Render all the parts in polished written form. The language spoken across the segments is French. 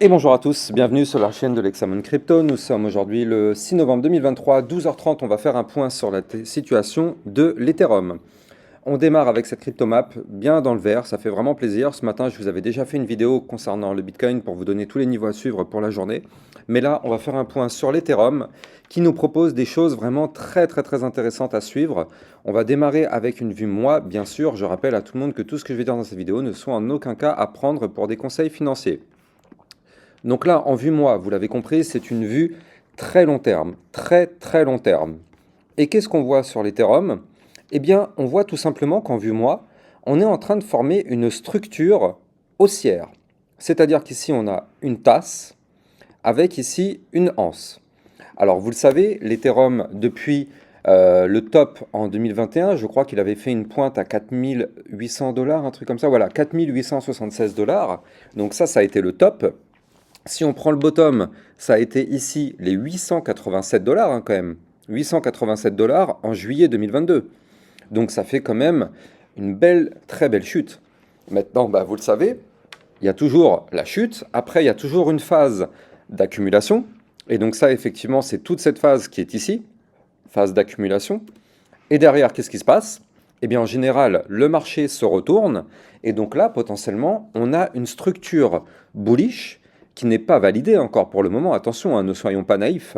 Et bonjour à tous, bienvenue sur la chaîne de l'Hexamone Crypto. Nous sommes aujourd'hui le 6 novembre 2023, 12h30. On va faire un point sur la situation de l'Ethereum. On démarre avec cette cryptomap bien dans le vert, ça fait vraiment plaisir. Ce matin, je vous avais déjà fait une vidéo concernant le Bitcoin pour vous donner tous les niveaux à suivre pour la journée. Mais là, on va faire un point sur l'Ethereum qui nous propose des choses vraiment très intéressantes à suivre. On va démarrer avec une vue moi, bien sûr. Je rappelle à tout le monde que tout ce que je vais dire dans cette vidéo ne soit en aucun cas à prendre pour des conseils financiers. Donc là, en vue moi, vous l'avez compris, c'est une vue très long terme, très long terme. Et qu'est-ce qu'on voit sur l'Ethereum? Eh bien, on voit tout simplement qu'en vue moi, on est en train de former une structure haussière. C'est-à-dire qu'ici, on a une tasse avec ici une anse. Alors, vous le savez, l'Ethereum, depuis le top en 2021, je crois qu'il avait fait une pointe à 4800 dollars, un truc comme ça. Voilà, 4876 dollars. Donc ça a été le top. Si on prend le bottom, ça a été ici les 887 dollars quand même. 887 dollars en juillet 2022. Donc ça fait quand même une belle, très belle chute. Maintenant, vous le savez, il y a toujours la chute. Après, il y a toujours une phase d'accumulation. Et donc ça, effectivement, c'est toute cette phase qui est ici, phase d'accumulation. Et derrière, qu'est-ce qui se passe? Eh bien, en général, le marché se retourne. Et donc là, potentiellement, on a une structure bullish qui n'est pas validée encore pour le moment. Attention, hein, ne soyons pas naïfs.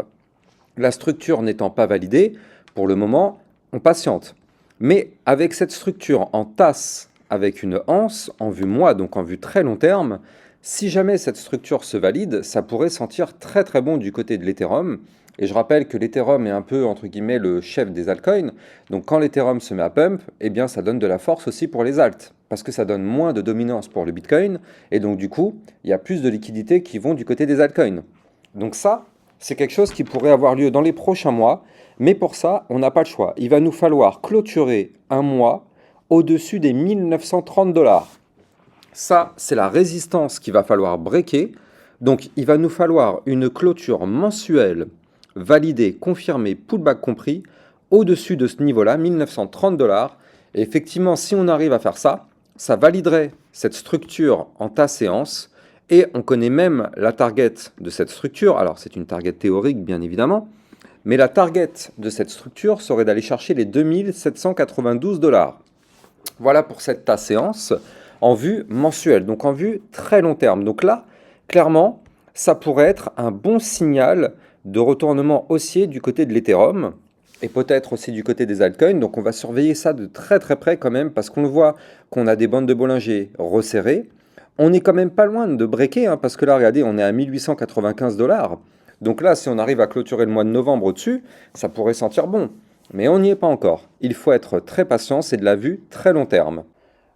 La structure n'étant pas validée, pour le moment, on patiente. Mais avec cette structure en tasse, avec une anse, en vue moi, donc en vue très long terme, si jamais cette structure se valide, ça pourrait sentir très bon du côté de l'Ethereum. Et je rappelle que l'Ethereum est un peu, entre guillemets, le chef des altcoins. Donc quand l'Ethereum se met à pump, eh bien ça donne de la force aussi pour les alts. Parce que ça donne moins de dominance pour le Bitcoin. Et donc du coup, il y a plus de liquidités qui vont du côté des altcoins. Donc ça, c'est quelque chose qui pourrait avoir lieu dans les prochains mois. Mais pour ça, on n'a pas le choix. Il va nous falloir clôturer un mois au-dessus des 1930 dollars. Ça, c'est la résistance qu'il va falloir breaker. Donc, il va nous falloir une clôture mensuelle validée, confirmée, pullback compris, au-dessus de ce niveau-là, 1930 dollars. Et effectivement, si on arrive à faire ça, ça validerait cette structure en ta séance. Et on connaît même la target de cette structure. Alors, c'est une target théorique, bien évidemment. Mais la target de cette structure serait d'aller chercher les 2792 dollars. Voilà pour cette ta séance en vue mensuelle, donc en vue très long terme. Donc là, clairement, ça pourrait être un bon signal de retournement haussier du côté de l'Ethereum et peut-être aussi du côté des altcoins. Donc on va surveiller ça de très près quand même parce qu'on le voit qu'on a des bandes de Bollinger resserrées. On n'est quand même pas loin de breaker parce que là, regardez, on est à 1895 dollars. Donc là, si on arrive à clôturer le mois de novembre au-dessus, ça pourrait sentir bon. Mais on n'y est pas encore. Il faut être très patient, c'est de la vue très long terme.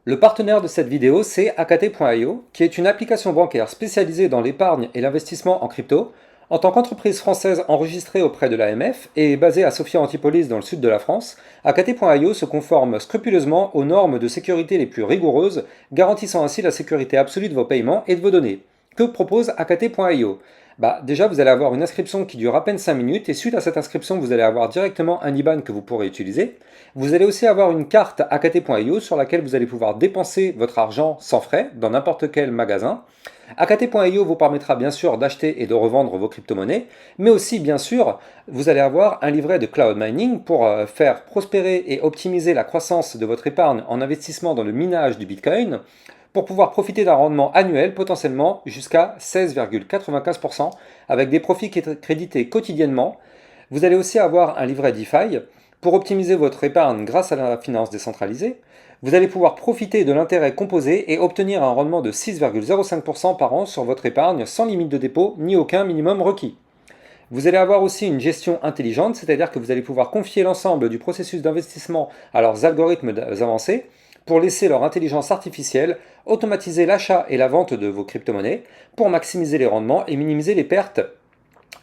Le partenaire de cette vidéo, c'est AKT.io, qui est une application bancaire spécialisée dans l'épargne et l'investissement en crypto. En tant qu'entreprise française enregistrée auprès de l'AMF et basée à Sophia Antipolis dans le sud de la France, AKT.io se conforme scrupuleusement aux normes de sécurité les plus rigoureuses, garantissant ainsi la sécurité absolue de vos paiements et de vos données. Que propose AKT.io? Déjà, vous allez avoir une inscription qui dure à peine 5 minutes et suite à cette inscription, vous allez avoir directement un IBAN que vous pourrez utiliser. Vous allez aussi avoir une carte AKT.io sur laquelle vous allez pouvoir dépenser votre argent sans frais dans n'importe quel magasin. AKT.io vous permettra bien sûr d'acheter et de revendre vos crypto-monnaies, mais aussi bien sûr, vous allez avoir un livret de cloud mining pour faire prospérer et optimiser la croissance de votre épargne en investissement dans le minage du Bitcoin, pour pouvoir profiter d'un rendement annuel potentiellement jusqu'à 16,95% avec des profits crédités quotidiennement. Vous allez aussi avoir un livret DeFi pour optimiser votre épargne grâce à la finance décentralisée. Vous allez pouvoir profiter de l'intérêt composé et obtenir un rendement de 6,05% par an sur votre épargne sans limite de dépôt ni aucun minimum requis. Vous allez avoir aussi une gestion intelligente, c'est-à-dire que vous allez pouvoir confier l'ensemble du processus d'investissement à leurs algorithmes avancés pour laisser leur intelligence artificielle automatiser l'achat et la vente de vos crypto-monnaies pour maximiser les rendements et minimiser les pertes.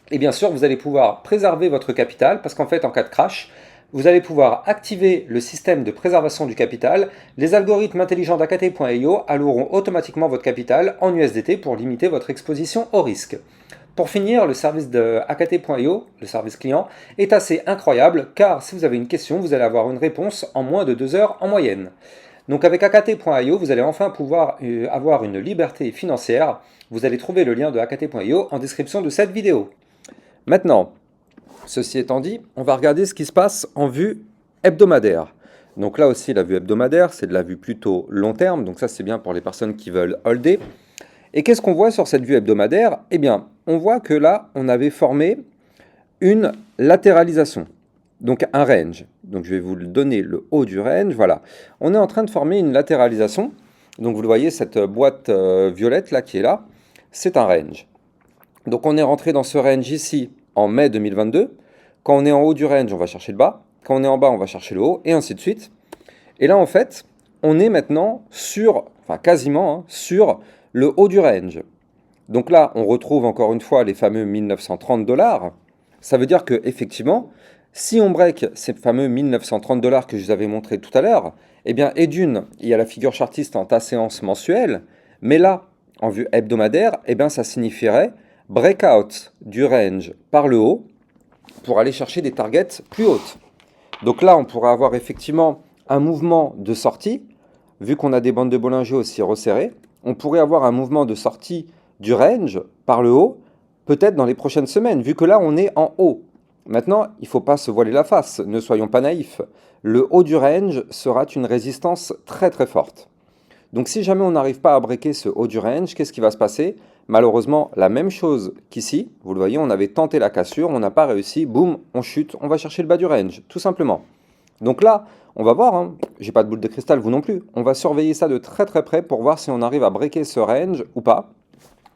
Et bien sûr, vous allez pouvoir préserver votre capital parce qu'en fait, en cas de crash, vous allez pouvoir activer le système de préservation du capital. Les algorithmes intelligents d'AKT.io alloueront automatiquement votre capital en USDT pour limiter votre exposition au risque. Pour finir, le service de AKT.io, le service client, est assez incroyable car si vous avez une question, vous allez avoir une réponse en moins de 2 heures en moyenne. Donc avec AKT.io, vous allez enfin pouvoir avoir une liberté financière. Vous allez trouver le lien de AKT.io en description de cette vidéo. Maintenant, ceci étant dit, on va regarder ce qui se passe en vue hebdomadaire. Donc là aussi, la vue hebdomadaire, c'est de la vue plutôt long terme. Donc ça, c'est bien pour les personnes qui veulent holder. Et qu'est-ce qu'on voit sur cette vue hebdomadaire? Eh bien, on voit que là, on avait formé une latéralisation, donc un range. Donc je vais vous donner le haut du range, voilà. On est en train de former une latéralisation, donc vous le voyez, cette boîte violette là qui est là, c'est un range. Donc on est rentré dans ce range ici en mai 2022. Quand on est en haut du range, on va chercher le bas. Quand on est en bas, on va chercher le haut, et ainsi de suite. Et là, en fait, on est maintenant sur, enfin quasiment, hein, sur le haut du range. Donc là, on retrouve encore une fois les fameux 1930 $. Ça veut dire que effectivement, si on break ces fameux 1930 $ que je vous avais montré tout à l'heure, eh bien, et d'une, il y a la figure chartiste en ta séance mensuelle, mais là, en vue hebdomadaire, eh bien, ça signifierait breakout du range par le haut pour aller chercher des targets plus hautes. Donc là, on pourrait avoir effectivement un mouvement de sortie, vu qu'on a des bandes de Bollinger aussi resserrées, on pourrait avoir un mouvement de sortie du range par le haut, peut-être dans les prochaines semaines, vu que là, on est en haut. Maintenant, il ne faut pas se voiler la face, ne soyons pas naïfs. Le haut du range sera une résistance très très forte. Donc si jamais on n'arrive pas à breaker ce haut du range, qu'est-ce qui va se passer? Malheureusement, la même chose qu'ici. Vous le voyez, on avait tenté la cassure, on n'a pas réussi, boum, on chute, on va chercher le bas du range, tout simplement. Donc là, on va voir, hein, j'ai pas de boule de cristal, vous non plus. On va surveiller ça de très très près pour voir si on arrive à breaker ce range ou pas.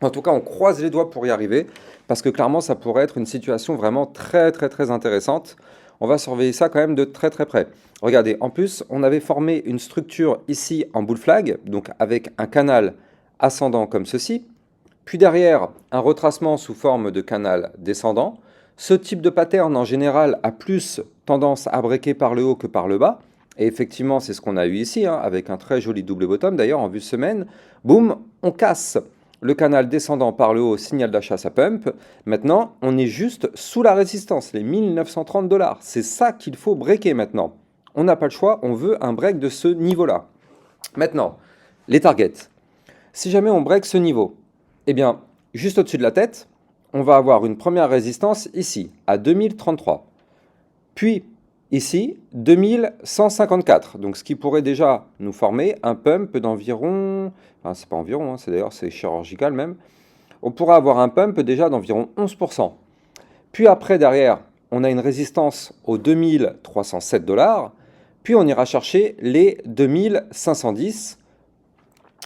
En tout cas, on croise les doigts pour y arriver, parce que clairement, ça pourrait être une situation vraiment très très très intéressante. On va surveiller ça quand même de très très près. Regardez, en plus, on avait formé une structure ici en bull flag, donc avec un canal ascendant comme ceci, puis derrière, un retracement sous forme de canal descendant. Ce type de pattern, en général, a plus tendance à breaker par le haut que par le bas. Et effectivement, c'est ce qu'on a eu ici, hein, avec un très joli double bottom, d'ailleurs, en vue semaine. Boum, on casse le canal descendant par le haut, signal d'achat, ça pump. Maintenant, on est juste sous la résistance, les 1930 $. C'est ça qu'il faut breaker maintenant. On n'a pas le choix, on veut un break de ce niveau-là. Maintenant, les targets. Si jamais on break ce niveau, eh bien, juste au-dessus de la tête, on va avoir une première résistance ici, à 2033. Puis, ici, 2154. Donc, ce qui pourrait déjà nous former un pump d'environ... Enfin, c'est pas environ, hein, c'est d'ailleurs, c'est chirurgical même. On pourrait avoir un pump déjà d'environ 11%. Puis après, derrière, on a une résistance aux 2307 $. Puis, on ira chercher les 2510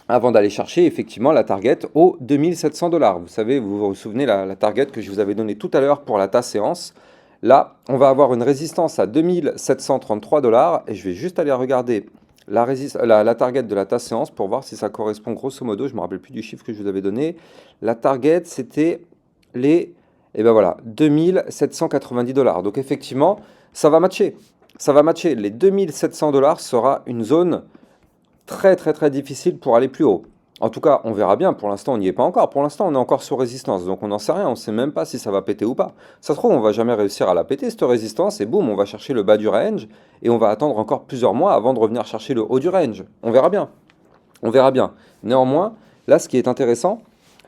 avant d'aller chercher effectivement la target aux 2700 $. Vous savez, vous vous souvenez la target que je vous avais donnée tout à l'heure pour la ta séance. Là, on va avoir une résistance à 2733 $, et je vais juste aller regarder la target de la ta séance pour voir si ça correspond grosso modo, je ne me rappelle plus du chiffre que je vous avais donné. La target, c'était les, et ben voilà, 2790 $. Donc effectivement, ça va matcher. Ça va matcher. Les 2700 $ sera une zone très très très difficile pour aller plus haut. En tout cas, on verra bien. Pour l'instant, on n'y est pas encore. Pour l'instant, on est encore sous résistance. Donc, on n'en sait rien. On ne sait même pas si ça va péter ou pas. Ça se trouve, on va jamais réussir à la péter, cette résistance. Et boum, on va chercher le bas du range. Et on va attendre encore plusieurs mois avant de revenir chercher le haut du range. On verra bien. On verra bien. Néanmoins, là, ce qui est intéressant,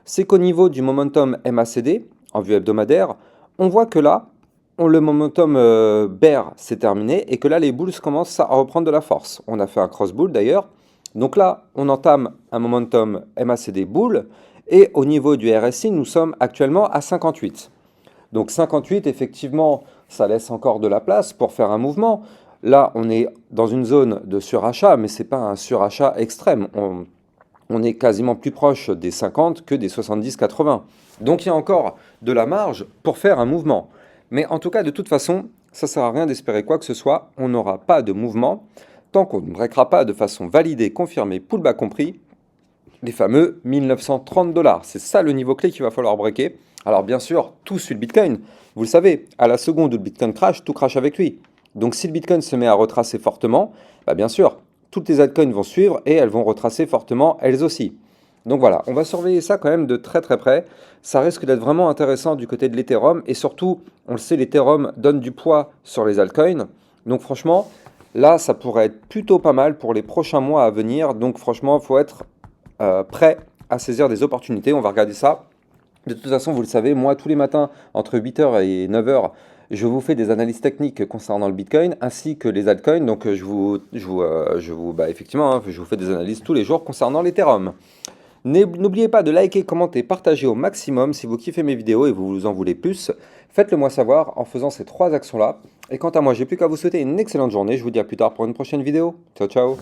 c'est qu'au niveau du momentum MACD, en vue hebdomadaire, on voit que là, le momentum bear s'est terminé. Et que là, les bulls commencent à reprendre de la force. On a fait un cross bull d'ailleurs. Donc là, on entame un momentum MACD bull, et au niveau du RSI, nous sommes actuellement à 58. Donc 58, effectivement, ça laisse encore de la place pour faire un mouvement. Là, on est dans une zone de surachat, mais ce n'est pas un surachat extrême. On est quasiment plus proche des 50 que des 70-80. Donc il y a encore de la marge pour faire un mouvement. Mais en tout cas, de toute façon, ça ne sert à rien d'espérer quoi que ce soit. On n'aura pas de mouvement tant qu'on ne breakera pas de façon validée, confirmée, pullback compris, les fameux 1930 $. C'est ça le niveau clé qu'il va falloir breaker. Alors bien sûr, tout suit le Bitcoin. Vous le savez, à la seconde où le Bitcoin crash, tout crash avec lui. Donc si le Bitcoin se met à retracer fortement, bah bien sûr, toutes les altcoins vont suivre et elles vont retracer fortement elles aussi. Donc voilà, on va surveiller ça quand même de très très près. Ça risque d'être vraiment intéressant du côté de l'Ethereum. Et surtout, on le sait, l'Ethereum donne du poids sur les altcoins. Donc franchement, Là, ça pourrait être plutôt pas mal pour les prochains mois à venir. Donc franchement, il faut être prêt à saisir des opportunités. On va regarder ça. De toute façon, vous le savez, moi, tous les matins, entre 8 heures et 9 heures, je vous fais des analyses techniques concernant le Bitcoin ainsi que les altcoins. Donc, effectivement, hein, je vous fais des analyses tous les jours concernant l'Ethereum. N'oubliez pas de liker, commenter, partager au maximum si vous kiffez mes vidéos et vous en voulez plus. Faites-le moi savoir en faisant ces trois actions-là. Et quant à moi, j'ai plus qu'à vous souhaiter une excellente journée. Je vous dis à plus tard pour une prochaine vidéo. Ciao, ciao!